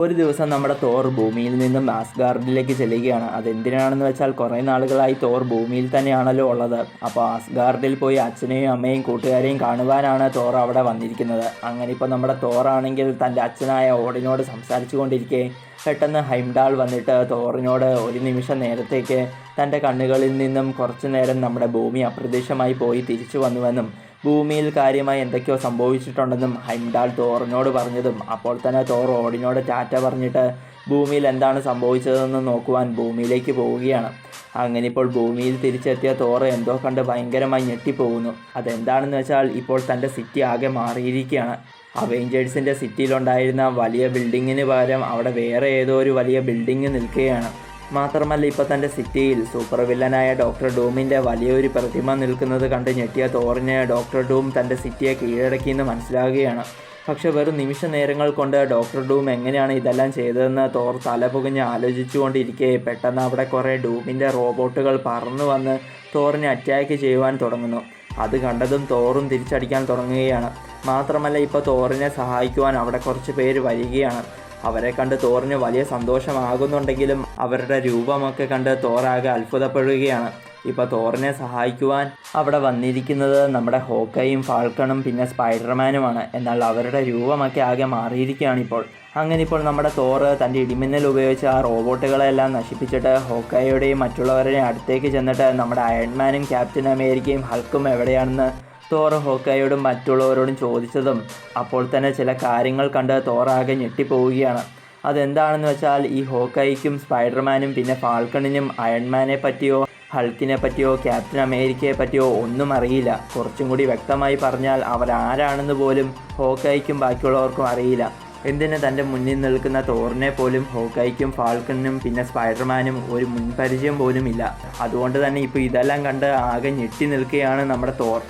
ഒരു ദിവസം നമ്മുടെ തോർ ഭൂമിയിൽ നിന്നും ആസ്ഗാർഡിലേക്ക് ചെല്ലുകയാണ്. അതെന്തിനാണെന്ന് വെച്ചാൽ കുറേ നാളുകളായി തോർ ഭൂമിയിൽ തന്നെയാണല്ലോ ഉള്ളത്. അപ്പോൾ ആസ്ഗാർഡിൽ പോയി അച്ഛനെയും അമ്മയും കൂട്ടുകാരെയും കാണുവാനാണ് തോർ അവിടെ വന്നിരിക്കുന്നത്. അങ്ങനെ ഇപ്പോൾ നമ്മുടെ തോറാണെങ്കിൽ തൻ്റെ അച്ഛനായ ഓഡിനോട് സംസാരിച്ചു കൊണ്ടിരിക്കെ പെട്ടെന്ന് ഹൈംഡാൾ വന്നിട്ട് തോറിനോട് ഒരു നിമിഷം നേരത്തേക്ക് തൻ്റെ കണ്ണുകളിൽ നിന്നും കുറച്ചു നേരം നമ്മുടെ ഭൂമി അപ്രത്യക്ഷമായി പോയി തിരിച്ചു വന്നുവെന്നും ഭൂമിയിൽ കാര്യമായി എന്തൊക്കെയോ സംഭവിച്ചിട്ടുണ്ടെന്നും ഹൈംഡാൾ തോറിനോട് പറഞ്ഞതും അപ്പോൾ തന്നെ തോർ ഓഡിനോട് ടാറ്റ പറഞ്ഞിട്ട് ഭൂമിയിൽ എന്താണ് സംഭവിച്ചതെന്ന് നോക്കുവാൻ ഭൂമിയിലേക്ക് പോവുകയാണ്. അങ്ങനെ ഇപ്പോൾ ഭൂമിയിൽ തിരിച്ചെത്തിയ തോർ എന്തോ കണ്ട് ഭയങ്കരമായി ഞെട്ടിപ്പോകുന്നു. അതെന്താണെന്ന് വെച്ചാൽ ഇപ്പോൾ തൻ്റെ സിറ്റി ആകെ മാറിയിരിക്കുകയാണ്. അവെഞ്ചേഴ്സിൻ്റെ സിറ്റിയിലുണ്ടായിരുന്ന വലിയ ബിൽഡിങ്ങിന് പകരം അവിടെ വേറെ ഏതോ ഒരു വലിയ ബിൽഡിങ് നിൽക്കുകയാണ്. മാത്രമല്ല ഇപ്പോൾ തൻ്റെ സിറ്റിയിൽ സൂപ്പർ വില്ലനായ ഡോക്ടർ ഡൂമിൻ്റെ വലിയൊരു പ്രതിമ നിൽക്കുന്നത് കണ്ട് ഞെട്ടിയ തോറിന് ഡോക്ടർ ഡൂം തൻ്റെ സിറ്റിയെ കീഴടക്കിയെന്ന് മനസ്സിലാകുകയാണ്. പക്ഷെ വെറും നിമിഷ നേരങ്ങൾ കൊണ്ട് ഡോക്ടർ ഡൂം എങ്ങനെയാണ് ഇതെല്ലാം ചെയ്തതെന്ന് തോർ തലപുകഞ്ഞ് ആലോചിച്ചുകൊണ്ടിരിക്കെ പെട്ടെന്ന് അവിടെ കുറേ ഡൂമിൻ്റെ റോബോട്ടുകൾ പറന്നു വന്ന് തോറിനെ അറ്റാക്ക് ചെയ്യുവാൻ തുടങ്ങുന്നു. അത് കണ്ടതും തോറും തിരിച്ചടിക്കാൻ തുടങ്ങുകയാണ്. മാത്രമല്ല ഇപ്പോൾ തോറിനെ സഹായിക്കുവാൻ അവിടെ കുറച്ച് പേര് വരികയാണ്. അവരെ കണ്ട് തോറിന് വലിയ സന്തോഷമാകുന്നുണ്ടെങ്കിലും അവരുടെ രൂപമൊക്കെ കണ്ട് തോറാകെ അത്ഭുതപ്പെടുകയാണ്. ഇപ്പോൾ തോറിനെ സഹായിക്കുവാൻ അവിടെ വന്നിരിക്കുന്നത് നമ്മുടെ ഹോക്കയും ഫാൾക്കണും പിന്നെ സ്പൈഡർമാനുമാണ്. എന്നാൽ അവരുടെ രൂപമൊക്കെ ആകെ മാറിയിരിക്കുകയാണ് ഇപ്പോൾ. അങ്ങനെ ഇപ്പോൾ നമ്മുടെ തോറ് തൻ്റെ ഇടിമിന്നൽ ഉപയോഗിച്ച് ആ റോബോട്ടുകളെല്ലാം നശിപ്പിച്ചിട്ട് ഹോക്കയുടെയും മറ്റുള്ളവരുടെയും അടുത്തേക്ക് ചെന്നിട്ട് നമ്മുടെ അയൺമാനും ക്യാപ്റ്റൻ അമേരിക്കയും ഹൾക്കും എവിടെയാണെന്ന് തോർ ഹോക്കയോടും മറ്റുള്ളവരോടും ചോദിച്ചതും അപ്പോൾ തന്നെ ചില കാര്യങ്ങൾ കണ്ട് തോറാകെ ഞെട്ടിപ്പോവുകയാണ്. അതെന്താണെന്ന് വെച്ചാൽ ഈ ഹോക്കയ്ക്കും സ്പൈഡർമാനും പിന്നെ ഫാൾക്കണിനും അയൺമാനെ പറ്റിയോ ഹൾക്കിനെ പറ്റിയോ ക്യാപ്റ്റൻ അമേരിക്കയെ പറ്റിയോ ഒന്നും അറിയില്ല. കുറച്ചും കൂടി വ്യക്തമായി പറഞ്ഞാൽ അവരാരാണെന്ന് പോലും ഹോക്കയ്ക്കും ബാക്കിയുള്ളവർക്കും അറിയില്ല. എന്തിന് തൻ്റെ മുന്നിൽ നിൽക്കുന്ന തോറിനെ പോലും ഹോക്കയ്ക്കും ഫാൾക്കണിനും പിന്നെ സ്പൈഡർമാനും ഒരു മുൻപരിചയം പോലും ഇല്ല. അതുകൊണ്ട് തന്നെ ഇപ്പോൾ ഇതെല്ലാം കണ്ട് ആകെ ഞെട്ടി നിൽക്കുകയാണ് നമ്മുടെ തോർ.